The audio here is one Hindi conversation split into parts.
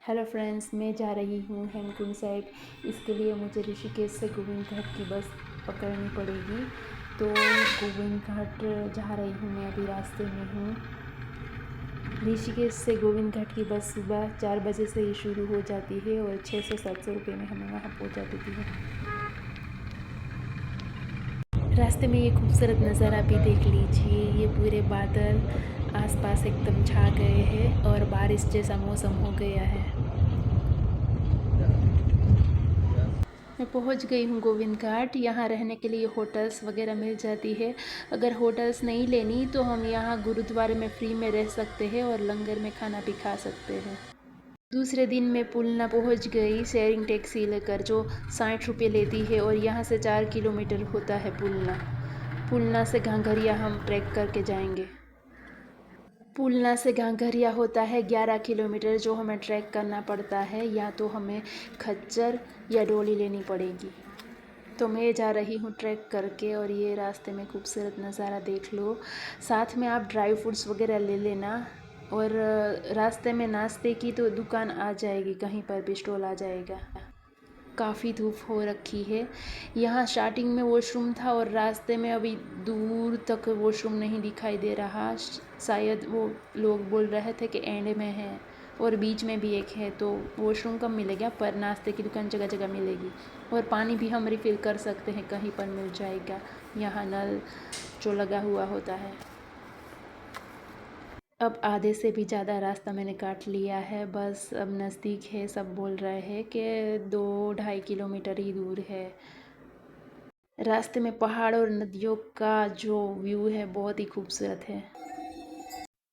हेलो फ्रेंड्स, मैं जा रही हूँ हेमकुंड साहिब। इसके लिए मुझे ऋषिकेश से गोविंद घाट की बस पकड़नी पड़ेगी। तो गोविंद घाट जा रही हूँ मैं, अभी रास्ते में हूँ। ऋषिकेश से गोविंद घाट की बस सुबह 4 बजे से ही शुरू हो जाती है और 600-700 रुपये में हमें वहाँ पहुँचा देती है। रास्ते में ये खूबसूरत नज़ारा भी देख लीजिए। ये पूरे बादल आसपास एकदम छा गए हैं और बारिश जैसा मौसम हो गया है। मैं पहुंच गई हूँ गोविंद घाट। यहाँ रहने के लिए होटल्स वगैरह मिल जाती है। अगर होटल्स नहीं लेनी तो हम यहाँ गुरुद्वारे में फ्री में रह सकते हैं और लंगर में खाना भी खा सकते हैं। दूसरे दिन मैं पुलना पहुँच गई शेयरिंग टैक्सी लेकर, जो 60 रुपये लेती है और यहाँ से 4 किलोमीटर होता है पुलना। पुलना से घांघरिया हम ट्रैक करके जाएंगे। पुलना से घांघरिया होता है 11 किलोमीटर, जो हमें ट्रैक करना पड़ता है। या तो हमें खच्चर या डोली लेनी पड़ेगी। तो मैं जा रही हूँ ट्रैक करके और ये रास्ते में खूबसूरत नज़ारा देख लो। साथ में आप ड्राई फ्रूट्स वगैरह ले लेना। और रास्ते में नाश्ते की तो दुकान आ जाएगी, कहीं पर भी स्टॉल आ जाएगा। काफ़ी धूप हो रखी है। यहाँ स्टार्टिंग में वॉशरूम था और रास्ते में अभी दूर तक वॉशरूम नहीं दिखाई दे रहा। शायद वो लोग बोल रहे थे कि एंड में है और बीच में भी एक है, तो वॉशरूम कम मिलेगा पर नाश्ते की दुकान जगह जगह मिलेगी। और पानी भी हम रिफ़िल कर सकते हैं, कहीं पर मिल जाएगा। यहाँ नल जो लगा हुआ होता है। अब आधे से भी ज़्यादा रास्ता मैंने काट लिया है, बस अब नज़दीक है। सब बोल रहे हैं कि 2-2.5 किलोमीटर ही दूर है। रास्ते में पहाड़ और नदियों का जो व्यू है बहुत ही खूबसूरत है।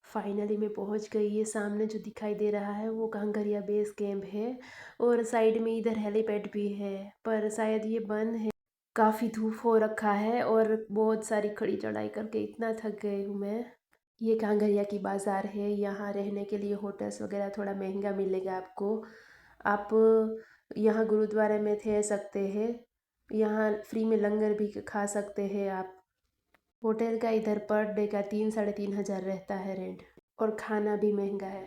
फाइनली मैं पहुंच गई। ये सामने जो दिखाई दे रहा है वो घांघरिया बेस कैंप है और साइड में इधर हेलीपैड भी है, पर शायद ये बंद है। काफ़ी धूप हो रखा है और बहुत सारी खड़ी चढ़ाई करके इतना थक गई हूँ मैं। ये घांघरिया की बाज़ार है। यहाँ रहने के लिए होटल्स वगैरह थोड़ा महंगा मिलेगा आपको। आप यहाँ गुरुद्वारे में ठहर सकते हैं। यहाँ फ्री में लंगर भी खा सकते हैं आप। होटल का इधर पर डे का 3-3.5 हज़ार रहता है रेंट, और खाना भी महंगा है।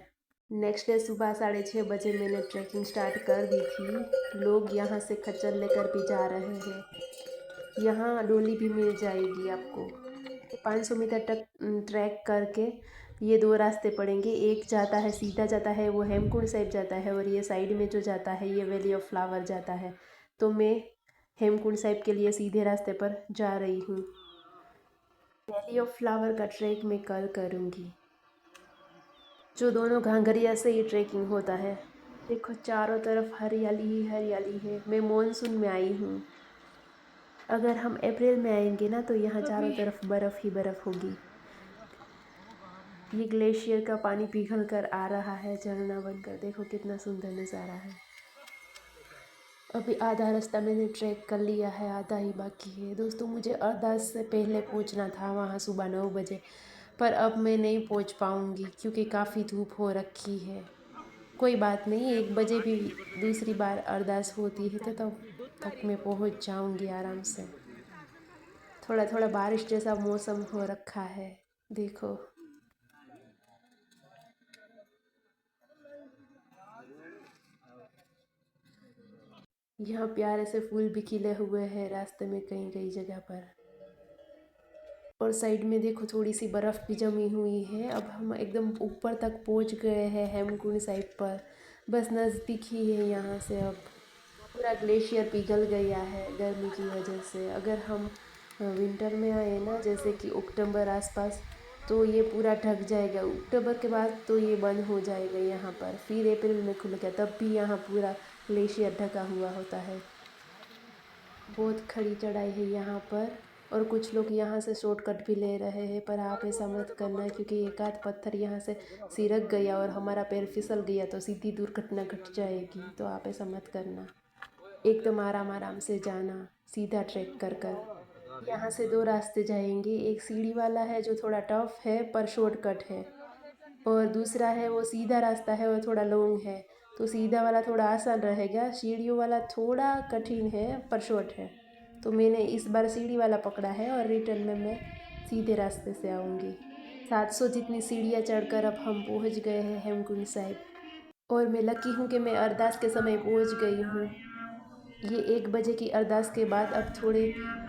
नेक्स्ट डे सुबह 6:30 बजे मैंने ट्रैकिंग स्टार्ट कर दी थी। लोग यहाँ से खच्चर लेकर भी जा रहे हैं। यहाँ डोली भी मिल जाएगी आपको। 500 मीटर तक ट्रैक करके ये 2 रास्ते पड़ेंगे। एक जाता है, सीधा जाता है, वो हेमकुंड साहिब जाता है, और ये साइड में जो जाता है ये वैली ऑफ फ्लावर जाता है। तो मैं हेमकुंड साहिब के लिए सीधे रास्ते पर जा रही हूँ। वैली ऑफ फ्लावर का ट्रैक मैं कल करूँगी, जो दोनों घांघरिया से ही ट्रैकिंग होता है। देखो चारों तरफ हरियाली ही हरियाली है। मैं मॉनसून में आई हूँ। अगर हम अप्रैल में आएंगे ना तो यहाँ चारों तरफ बर्फ़ ही बर्फ़ होगी। ये ग्लेशियर का पानी पिघल कर आ रहा है झरना बनकर। देखो कितना सुंदर नज़ारा है। अभी आधा रास्ता मैंने ट्रैक कर लिया है, आधा ही बाकी है। दोस्तों, मुझे अरदास से पहले पहुंचना था वहां सुबह 9 बजे, पर अब मैं नहीं पहुंच पाऊंगी क्योंकि काफ़ी धूप हो रखी है। कोई बात नहीं, 1 बजे भी दूसरी बार अरदास होती है तो तब तक मैं पहुंच जाऊंगी आराम से। थोड़ा थोड़ा बारिश जैसा मौसम हो रखा है, देखो। यहाँ प्यारे से फूल भी खिले हुए हैं रास्ते में कई कई जगह पर। और साइड में देखो थोड़ी सी बर्फ़ भी जमी हुई है। अब हम एकदम ऊपर तक पहुँच गए हैं हेमकुंड साइड पर। बस नज़दीक ही है यहाँ से। अब पूरा ग्लेशियर पिघल गया है गर्मी की वजह से। अगर हम विंटर में आए ना, जैसे कि अक्टूबर आसपास, तो ये पूरा ढक जाएगा। अक्टूबर के बाद तो ये बंद हो जाएगा यहाँ पर, फिर अप्रैल में खुलेगा, तब भी यहाँ पूरा ग्लेशियर ढका हुआ होता है। बहुत खड़ी चढ़ाई है यहाँ पर, और कुछ लोग यहाँ से शॉर्टकट भी ले रहे हैं, पर आप ऐसा मत करना क्योंकि एक आध पत्थर यहाँ से सिरक गया और हमारा पैर फिसल गया तो सीधी दुर्घटना घट जाएगी। तो आप ऐसा मत करना, एकदम आराम आराम से जाना, सीधा ट्रैक कर कर। यहाँ से 2 रास्ते जाएंगे। एक सीढ़ी वाला है जो थोड़ा टफ है पर शॉर्टकट है, और दूसरा है वो सीधा रास्ता है और थोड़ा लॉन्ग है। तो सीधा वाला थोड़ा आसान रहेगा, सीढ़ियों वाला थोड़ा कठिन है पर शॉर्ट है। तो मैंने इस बार सीढ़ी वाला पकड़ा है और रिटर्न में मैं सीधे रास्ते से आऊँगी। 700 जितनी सीढ़ियाँ चढ़कर अब हम पहुँच गए हैं हेमकुंड साहिब। और मैं लकी हूँ कि मैं अरदास के समय पहुँच गई हूँ। ये 1 बजे की अरदास के बाद अब थोड़ी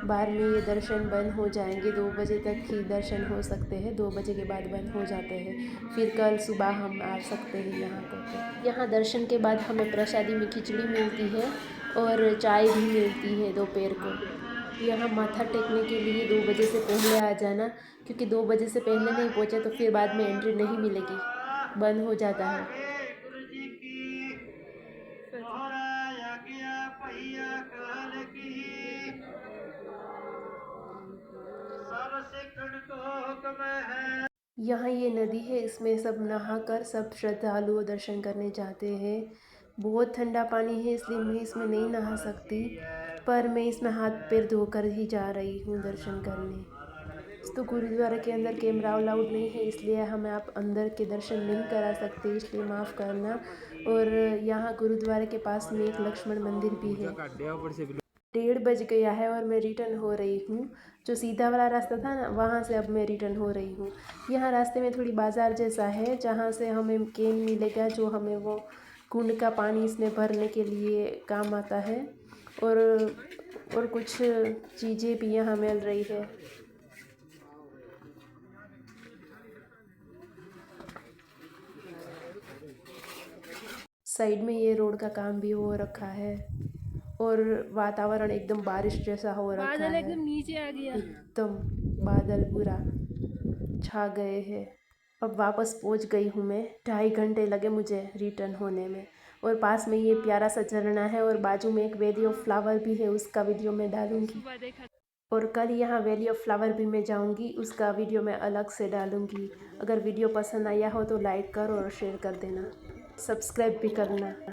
बार में ये दर्शन बंद हो जाएंगे। 2 बजे तक ही दर्शन हो सकते हैं, 2 बजे के बाद बंद हो जाते हैं। फिर कल सुबह हम आ सकते हैं यहाँ को। यहाँ दर्शन के बाद हमें प्रसादी में खिचड़ी मिलती है और चाय भी मिलती है दोपहर को। यहाँ माथा टेकने के लिए 2 बजे से पहले आ जाना, क्योंकि 2 बजे से पहले नहीं पहुँचे तो फिर बाद में एंट्री नहीं मिलेगी, बंद हो जाता है। यहाँ ये नदी है, इसमें सब नहाकर सब श्रद्धालु दर्शन करने जाते हैं। बहुत ठंडा पानी है इसलिए मैं इसमें नहीं नहा सकती, पर मैं इसमें हाथ पैर धोकर ही जा रही हूँ दर्शन करने। तो गुरुद्वारा के अंदर कैमरा अलाउड नहीं है, इसलिए हमें आप अंदर के दर्शन नहीं करा सकते, इसलिए माफ़ करना। और यहाँ गुरुद्वारे के पास में एक लक्ष्मण मंदिर भी है। 1:30 बज गया है और मैं रिटर्न हो रही हूँ। जो सीधा वाला रास्ता था ना, वहाँ से अब मैं रिटर्न हो रही हूँ। यहाँ रास्ते में थोड़ी बाज़ार जैसा है, जहाँ से हमें कैन मिलेगा, जो हमें वो कुंड का पानी इसमें भरने के लिए काम आता है। और कुछ चीज़ें भी यहाँ मिल रही है। साइड में ये रोड का काम भी हो रखा है और वातावरण एकदम बारिश जैसा हो रखा है। बादल एकदम नीचे आ गया, एकदम बादल पूरा छा गए हैं। अब वापस पहुंच गई हूँ मैं। 2.5 घंटे लगे मुझे रिटर्न होने में। और पास में ये प्यारा सा झरना है और बाजू में एक वैली ऑफ फ्लावर भी है, उसका वीडियो मैं डालूंगी। और कल यहाँ वैली ऑफ फ्लावर भी मैं जाऊंगी, उसका वीडियो मैं अलग से डालूंगी। अगर वीडियो पसंद आया हो तो लाइक कर और शेयर कर देना, सब्सक्राइब भी करना।